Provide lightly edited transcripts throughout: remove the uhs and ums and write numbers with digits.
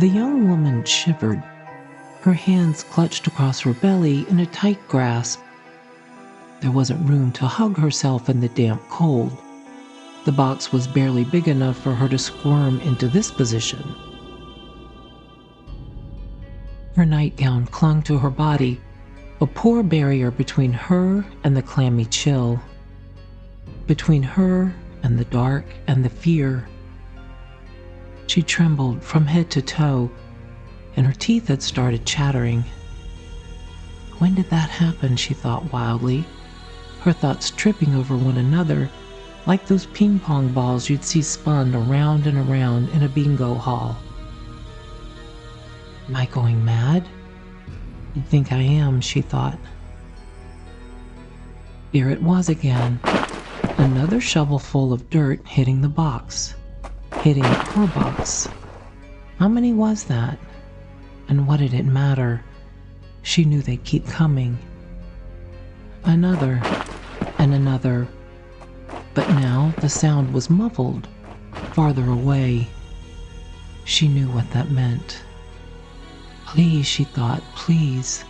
The young woman shivered. Her hands clutched across her belly in a tight grasp. There wasn't room to hug herself in the damp cold. The box was barely big enough for her to squirm into this position. Her nightgown clung to her body, a poor barrier between her and the clammy chill, between her and the dark and the fear. She trembled from head to toe, and her teeth had started chattering. When did that happen, she thought wildly, her thoughts tripping over one another like those ping-pong balls you'd see spun around and around in a bingo hall. Am I going mad? I think I am, she thought. Here it was again, another shovelful of dirt hitting the box, hitting her box. How many was that? And what did it matter? She knew they'd keep coming. Another, and another. But now the sound was muffled, farther away. She knew what that meant. Please, she thought, please.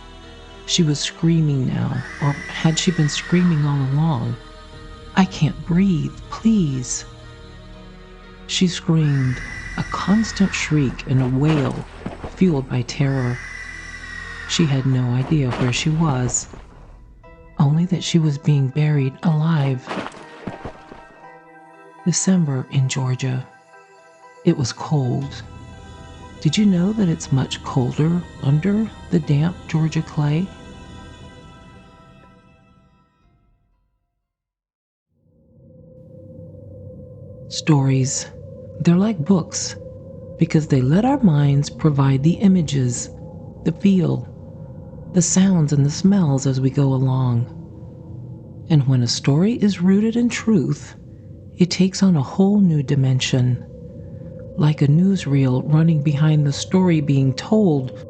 She was screaming now, or had she been screaming all along? I can't breathe, please. She screamed, a constant shriek and a wail, fueled by terror. She had no idea where she was, only that she was being buried alive. December in Georgia. It was cold. Did you know that it's much colder under the damp Georgia clay? Stories. They're like books because they let our minds provide the images, the feel, the sounds and the smells as we go along. And when a story is rooted in truth, it takes on a whole new dimension. Like a newsreel running behind the story being told,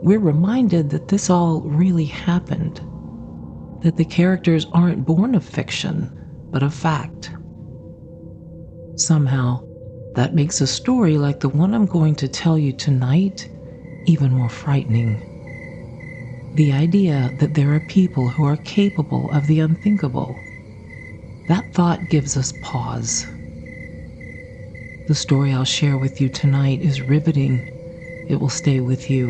we're reminded that this all really happened, that the characters aren't born of fiction, but of fact. Somehow, that makes a story like the one I'm going to tell you tonight even more frightening. The idea that there are people who are capable of the unthinkable. That thought gives us pause. The story I'll share with you tonight is riveting. It will stay with you.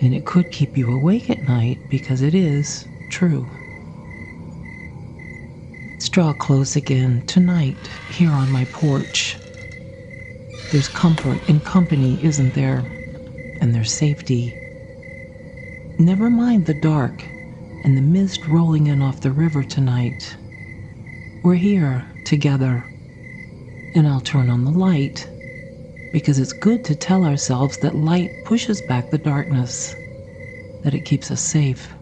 And it could keep you awake at night because it is true. Let's draw close again tonight here on my porch. There's comfort in company, isn't there? And there's safety. Never mind the dark and the mist rolling in off the river tonight. We're here together. And I'll turn on the light, because it's good to tell ourselves that light pushes back the darkness, that it keeps us safe.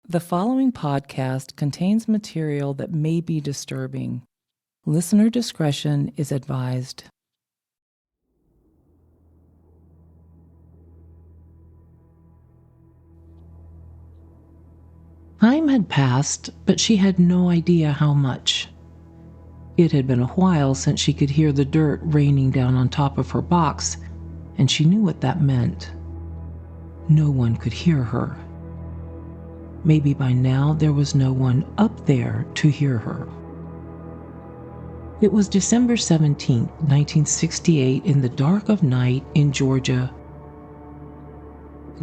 The following podcast contains material that may be disturbing. Listener discretion is advised. Time had passed, but she had no idea how much. It had been a while since she could hear the dirt raining down on top of her box, and she knew what that meant. No one could hear her. Maybe by now there was no one up there to hear her. It was December 17, 1968, in the dark of night in Georgia.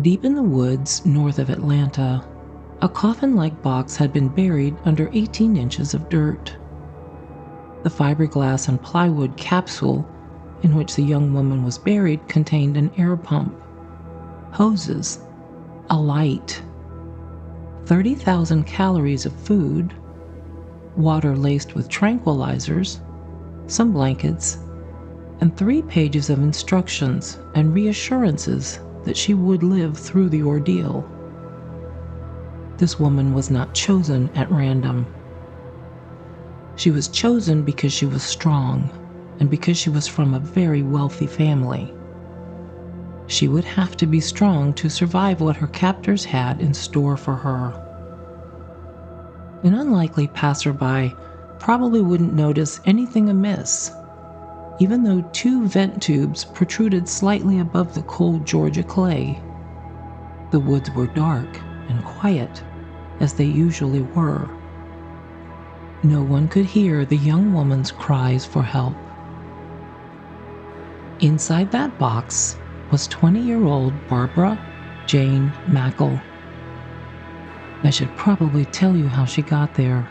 Deep in the woods north of Atlanta, a coffin-like box had been buried under 18 inches of dirt. The fiberglass and plywood capsule in which the young woman was buried contained an air pump, hoses, a light, 30,000 calories of food, water laced with tranquilizers, some blankets, and 3 pages of instructions and reassurances that she would live through the ordeal. This woman was not chosen at random. She was chosen because she was strong and because she was from a very wealthy family. She would have to be strong to survive what her captors had in store for her. An unlikely passerby probably wouldn't notice anything amiss, even though 2 vent tubes protruded slightly above the cold Georgia clay. The woods were dark and quiet, as they usually were. No one could hear the young woman's cries for help. Inside that box was 20-year-old Barbara Jane Mackle. I should probably tell you how she got there.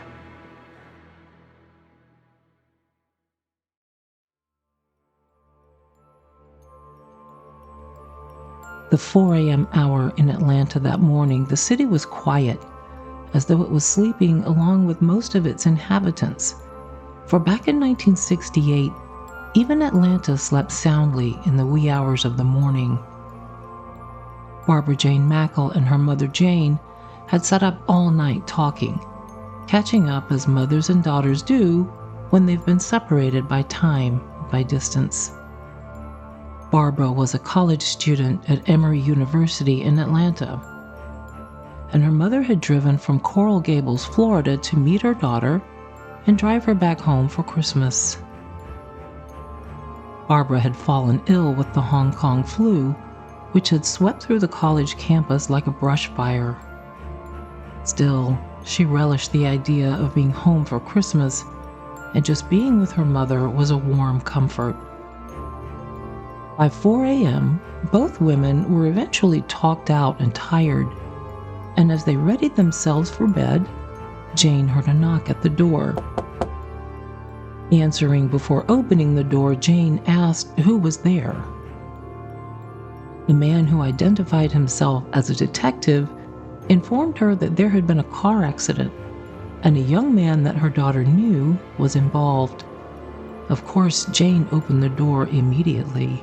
The 4 a.m. hour in Atlanta that morning, the city was quiet, as though it was sleeping along with most of its inhabitants. For back in 1968, even Atlanta slept soundly in the wee hours of the morning. Barbara Jane Mackle and her mother Jane had sat up all night talking, catching up as mothers and daughters do when they've been separated by time, by distance. Barbara was a college student at Emory University in Atlanta, and her mother had driven from Coral Gables, Florida to meet her daughter and drive her back home for Christmas. Barbara had fallen ill with the Hong Kong flu, which had swept through the college campus like a brush fire. Still, she relished the idea of being home for Christmas, and just being with her mother was a warm comfort. By 4 a.m., both women were eventually talked out and tired, and as they readied themselves for bed, Jane heard a knock at the door. Answering before opening the door, Jane asked who was there. The man, who identified himself as a detective, informed her that there had been a car accident, and a young man that her daughter knew was involved. Of course, Jane opened the door immediately.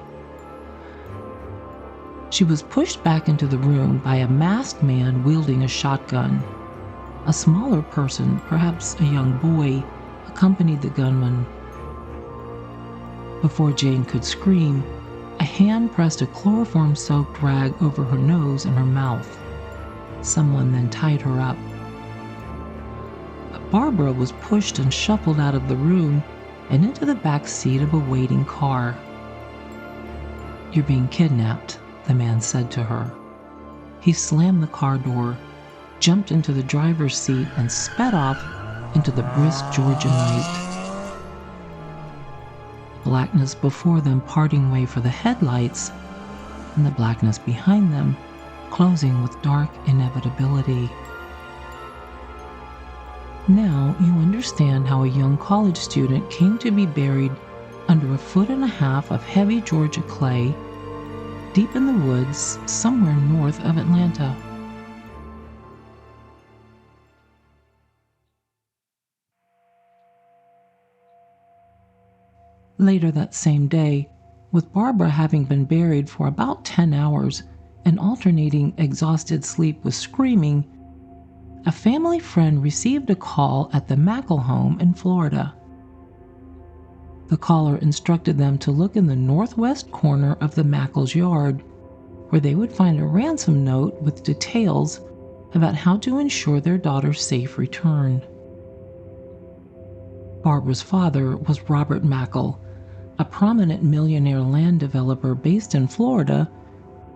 She was pushed back into the room by a masked man wielding a shotgun. A smaller person, perhaps a young boy, accompanied the gunman. Before Jane could scream, a hand pressed a chloroform-soaked rag over her nose and her mouth. Someone then tied her up. But Barbara was pushed and shuffled out of the room and into the back seat of a waiting car. "You're being kidnapped," the man said to her. He slammed the car door, jumped into the driver's seat, and sped off into the brisk Georgia night. Blackness before them parting way for the headlights, and the blackness behind them closing with dark inevitability. Now you understand how a young college student came to be buried under 1.5 feet of heavy Georgia clay deep in the woods somewhere north of Atlanta. Later that same day, with Barbara having been buried for about 10 hours and alternating exhausted sleep with screaming, a family friend received a call at the Mackle home in Florida. The caller instructed them to look in the northwest corner of the Mackle's yard, where they would find a ransom note with details about how to ensure their daughter's safe return. Barbara's father was Robert Mackle, a prominent millionaire land developer based in Florida,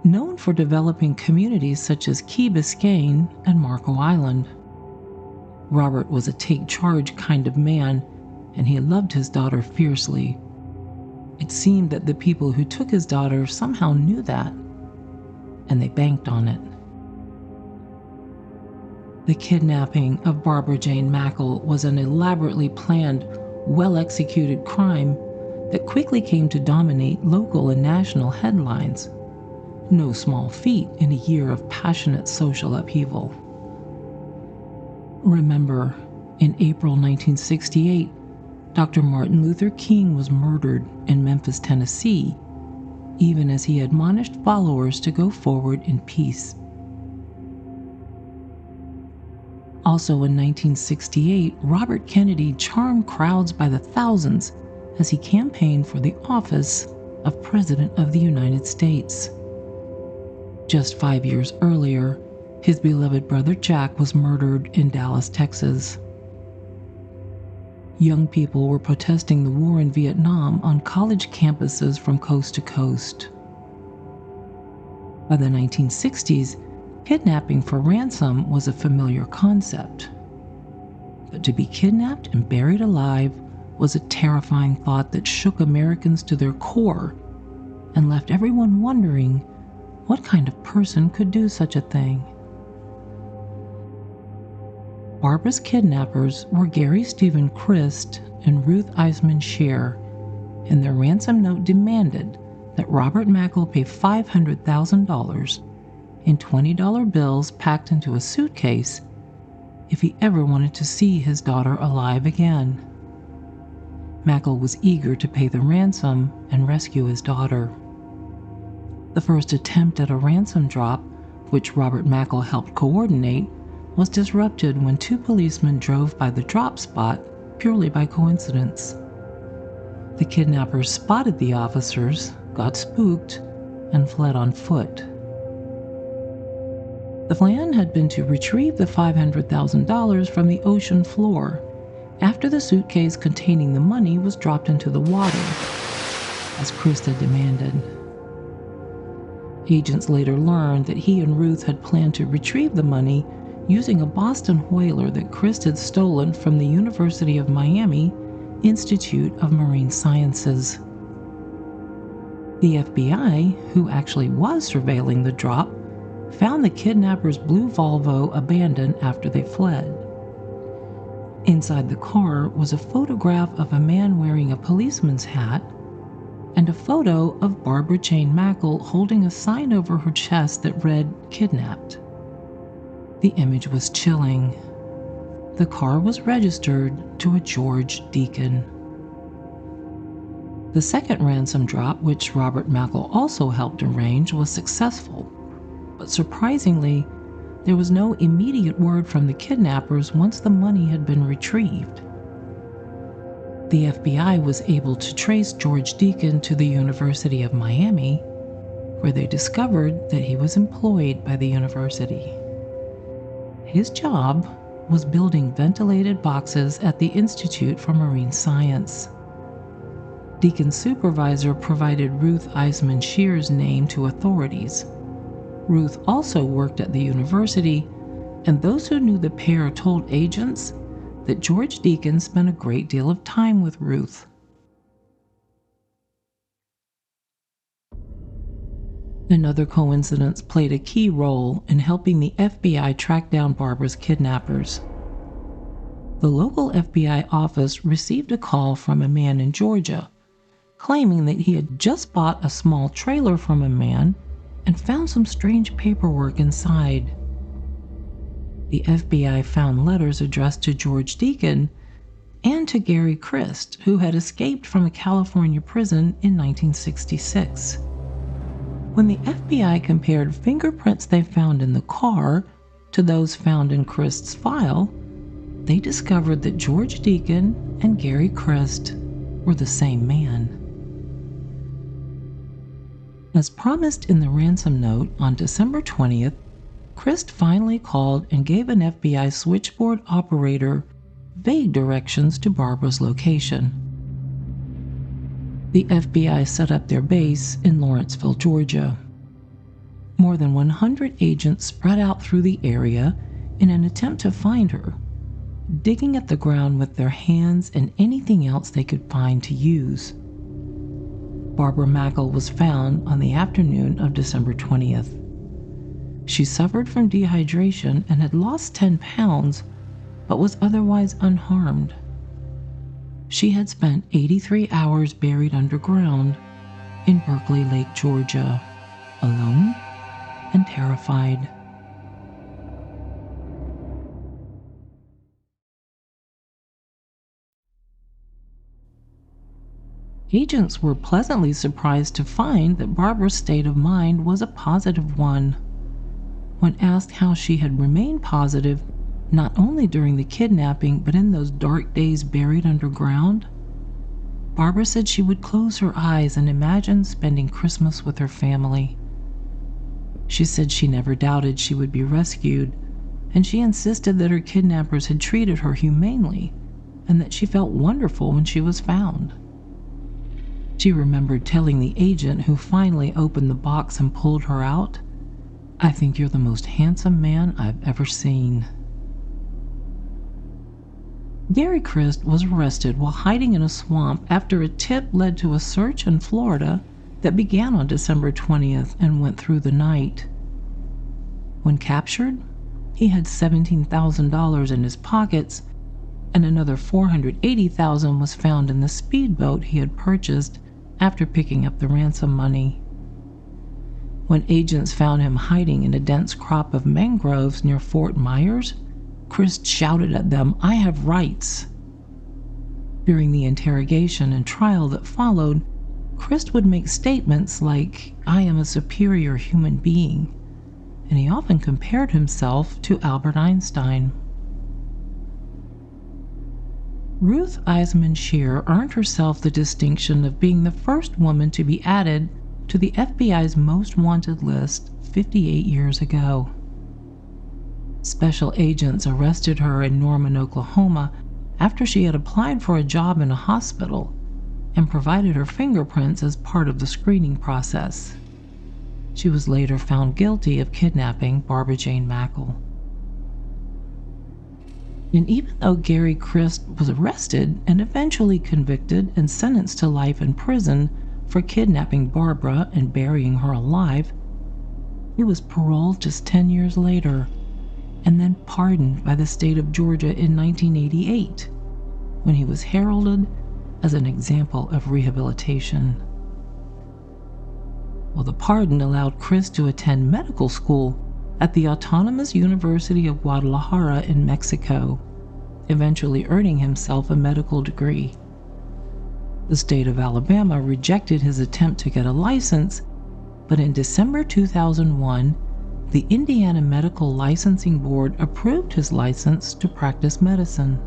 known for developing communities such as Key Biscayne and Marco Island. Robert was a take-charge kind of man, and he loved his daughter fiercely. It seemed that the people who took his daughter somehow knew that, and they banked on it. The kidnapping of Barbara Jane Mackle was an elaborately planned, well-executed crime that quickly came to dominate local and national headlines. No small feat in a year of passionate social upheaval. Remember, in April 1968, Dr. Martin Luther King was murdered in Memphis, Tennessee, even as he admonished followers to go forward in peace. Also in 1968, Robert Kennedy charmed crowds by the thousands as he campaigned for the office of President of the United States. Just 5 years earlier, his beloved brother Jack was murdered in Dallas, Texas. Young people were protesting the war in Vietnam on college campuses from coast to coast. By the 1960s, kidnapping for ransom was a familiar concept. But to be kidnapped and buried alive was a terrifying thought that shook Americans to their core and left everyone wondering what kind of person could do such a thing. Barbara's kidnappers were Gary Stephen Christ and Ruth Eisman Scheer, and their ransom note demanded that Robert Mackle pay $500,000 in $20 bills packed into a suitcase if he ever wanted to see his daughter alive again. Mackle was eager to pay the ransom and rescue his daughter. The first attempt at a ransom drop, which Robert Mackle helped coordinate, was disrupted when two policemen drove by the drop spot purely by coincidence. The kidnappers spotted the officers, got spooked, and fled on foot. The plan had been to retrieve the $500,000 from the ocean floor after the suitcase containing the money was dropped into the water, as Christ had demanded. Agents later learned that he and Ruth had planned to retrieve the money using a Boston whaler that Christ had stolen from the University of Miami Institute of Marine Sciences. The FBI, who actually was surveilling the drop, found the kidnappers' blue Volvo abandoned after they fled. Inside the car was a photograph of a man wearing a policeman's hat and a photo of Barbara Jane Mackle holding a sign over her chest that read, "Kidnapped." The image was chilling. The car was registered to a George Deacon. The second ransom drop, which Robert Mackle also helped arrange, was successful. But surprisingly, there was no immediate word from the kidnappers once the money had been retrieved. The FBI was able to trace George Deacon to the University of Miami, where they discovered that he was employed by the university. His job was building ventilated boxes at the Institute for Marine Science. Deacon's supervisor provided Ruth Eisman Scheer's name to authorities. Ruth also worked at the university, and those who knew the pair told agents that George Deacon spent a great deal of time with Ruth. Another coincidence played a key role in helping the FBI track down Barbara's kidnappers. The local FBI office received a call from a man in Georgia, claiming that he had just bought a small trailer from a man and found some strange paperwork inside. The FBI found letters addressed to George Deacon and to Gary Christ, who had escaped from a California prison in 1966. When the FBI compared fingerprints they found in the car to those found in Christ's file, they discovered that George Deacon and Gary Christ were the same man. As promised in the ransom note, on December 20th, Christ finally called and gave an FBI switchboard operator vague directions to Barbara's location. The FBI set up their base in Lawrenceville, Georgia. More than 100 agents spread out through the area in an attempt to find her, digging at the ground with their hands and anything else they could find to use. Barbara Mackle was found on the afternoon of December 20th. She suffered from dehydration and had lost 10 pounds, but was otherwise unharmed. She had spent 83 hours buried underground in Berkeley Lake, Georgia, alone and terrified. Agents were pleasantly surprised to find that Barbara's state of mind was a positive one. When asked how she had remained positive, not only during the kidnapping but in those dark days buried underground, Barbara said she would close her eyes and imagine spending Christmas with her family. She said she never doubted she would be rescued, and she insisted that her kidnappers had treated her humanely, and that she felt wonderful when she was found. She remembered telling the agent who finally opened the box and pulled her out, "I think you're the most handsome man I've ever seen." Gary Christ was arrested while hiding in a swamp after a tip led to a search in Florida that began on December 20th and went through the night. When captured, he had $17,000 in his pockets, and another $480,000 was found in the speedboat he had purchased after picking up the ransom money. When agents found him hiding in a dense crop of mangroves near Fort Myers, Christ shouted at them, "I have rights." During the interrogation and trial that followed, Christ would make statements like, "I am a superior human being," and he often compared himself to Albert Einstein. Ruth Eisman Scheer earned herself the distinction of being the first woman to be added to the FBI's most wanted list 58 years ago. Special agents arrested her in Norman, Oklahoma, after she had applied for a job in a hospital and provided her fingerprints as part of the screening process. She was later found guilty of kidnapping Barbara Jane Mackle. And even though Gary Christ was arrested and eventually convicted and sentenced to life in prison for kidnapping Barbara and burying her alive, he was paroled just 10 years later and then pardoned by the state of Georgia in 1988, when he was heralded as an example of rehabilitation. Well, the pardon allowed Christ to attend medical school at the Autonomous University of Guadalajara in Mexico, eventually earning himself a medical degree. The state of Alabama rejected his attempt to get a license, but in December 2001, the Indiana Medical Licensing Board approved his license to practice medicine.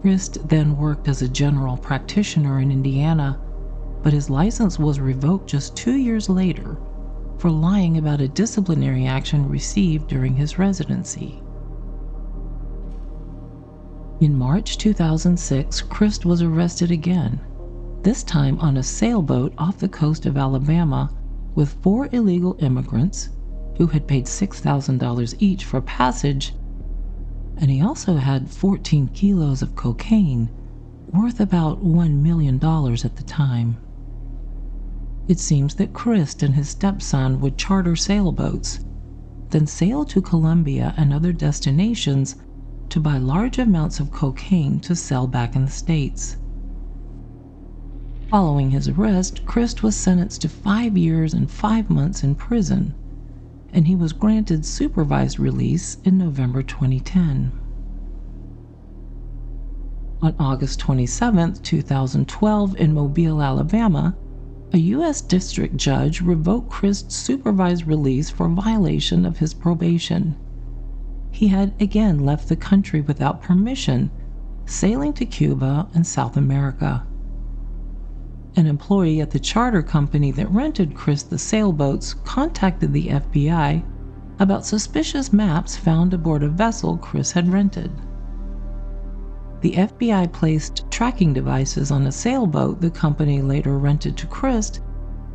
Christ then worked as a general practitioner in Indiana, but his license was revoked just 2 years later for lying about a disciplinary action received during his residency. In March 2006, Christ was arrested again, this time on a sailboat off the coast of Alabama with 4 illegal immigrants who had paid $6,000 each for passage, and he also had 14 kilos of cocaine, worth about $1 million at the time. It seems that Christ and his stepson would charter sailboats, then sail to Colombia and other destinations to buy large amounts of cocaine to sell back in the States. Following his arrest, Christ was sentenced to 5 years and 5 months in prison, and he was granted supervised release in November 2010. On August 27, 2012, in Mobile, Alabama, a U.S. district judge revoked Christ's supervised release for violation of his probation. He had again left the country without permission, sailing to Cuba and South America. An employee at the charter company that rented Christ the sailboats contacted the FBI about suspicious maps found aboard a vessel Christ had rented. The FBI placed tracking devices on a sailboat the company later rented to Christ,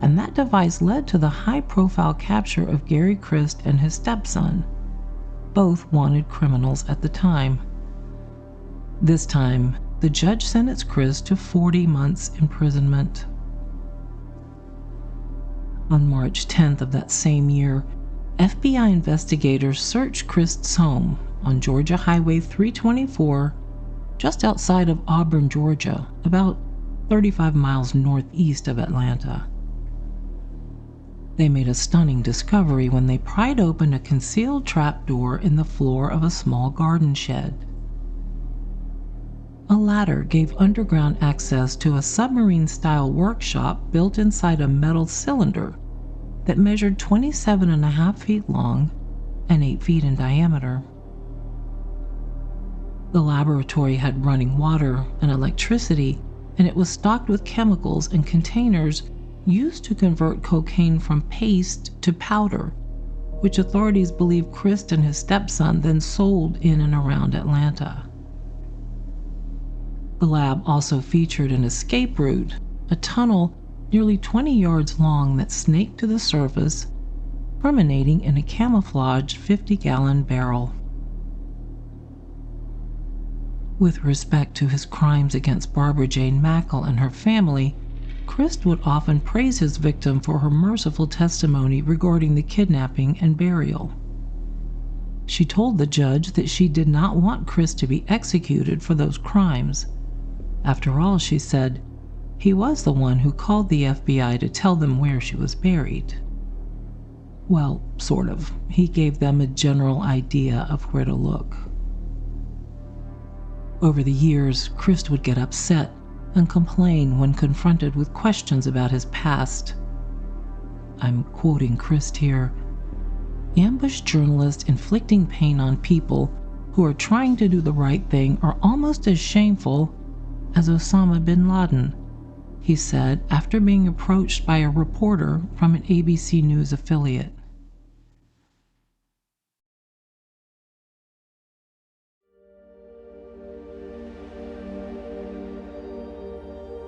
and that device led to the high-profile capture of Gary Christ and his stepson, both wanted criminals at the time. This time, the judge sentenced Christ to 40 months imprisonment. On March 10th of that same year, FBI investigators searched Christ's home on Georgia Highway 324, just outside of Auburn, Georgia, about 35 miles northeast of Atlanta. They made a stunning discovery when they pried open a concealed trapdoor in the floor of a small garden shed. A ladder gave underground access to a submarine-style workshop built inside a metal cylinder that measured 27.5 feet long and 8 feet in diameter. The laboratory had running water and electricity, and it was stocked with chemicals and containers used to convert cocaine from paste to powder, which authorities believe Christ and his stepson then sold in and around Atlanta. The lab also featured an escape route, a tunnel nearly 20 yards long that snaked to the surface, terminating in a camouflaged 50-gallon barrel. With respect to his crimes against Barbara Jane Mackle and her family, Christ would often praise his victim for her merciful testimony regarding the kidnapping and burial. She told the judge that she did not want Chris to be executed for those crimes. After all, she said, he was the one who called the FBI to tell them where she was buried. Well, sort of. He gave them a general idea of where to look. Over the years, Chris would get upset and complain when confronted with questions about his past. I'm quoting Chris here. Ambush journalists inflicting pain on people who are trying to do the right thing are almost as shameful as Osama bin Laden, he said after being approached by a reporter from an ABC News affiliate.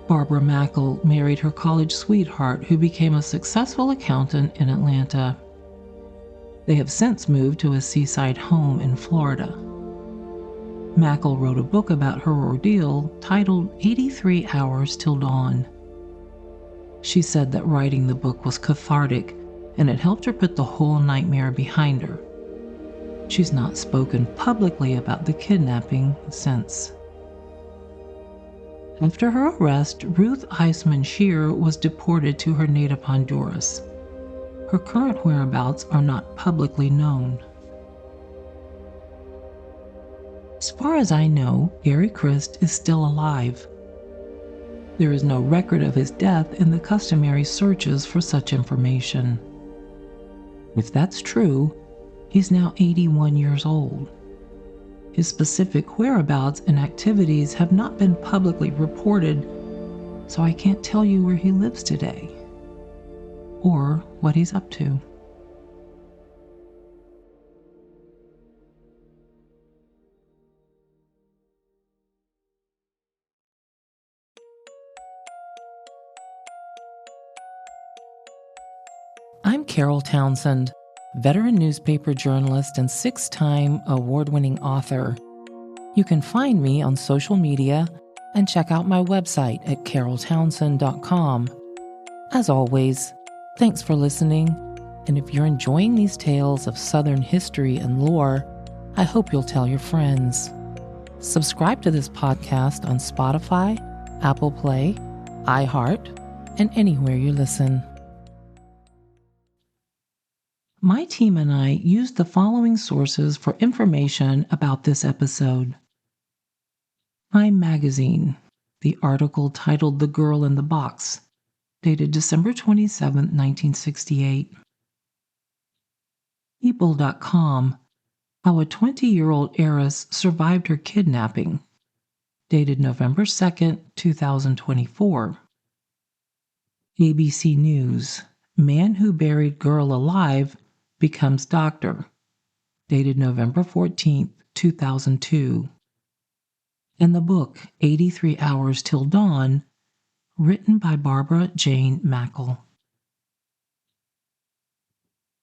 Barbara Mackle married her college sweetheart, who became a successful accountant in Atlanta. They have since moved to a seaside home in Florida. Mackle wrote a book about her ordeal titled 83 Hours Till Dawn. She said that writing the book was cathartic and it helped her put the whole nightmare behind her. She's not spoken publicly about the kidnapping since. After her arrest, Ruth Eisman Shear was deported to her native Honduras. Her current whereabouts are not publicly known. As far as I know, Gary Christ is still alive. There is no record of his death in the customary searches for such information. If that's true, he's now 81 years old. His specific whereabouts and activities have not been publicly reported, so I can't tell you where he lives today or what he's up to. I'm Carol Townsend, veteran newspaper journalist and 6-time award-winning author. You can find me on social media and check out my website at caroltownsend.com. As always, thanks for listening, and if you're enjoying these tales of Southern history and lore, I hope you'll tell your friends. Subscribe to this podcast on Spotify, Apple Play, iHeart, and anywhere you listen. My team and I used the following sources for information about this episode. Time Magazine, the article titled The Girl in the Box, dated December 27, 1968. People.com, How a 20-year-old heiress survived her kidnapping, dated November 2, 2024. ABC News, Man Who Buried Girl Alive Becomes Doctor, dated November 14, 2002. And the book 83 Hours Till Dawn, written by Barbara Jane Mackle.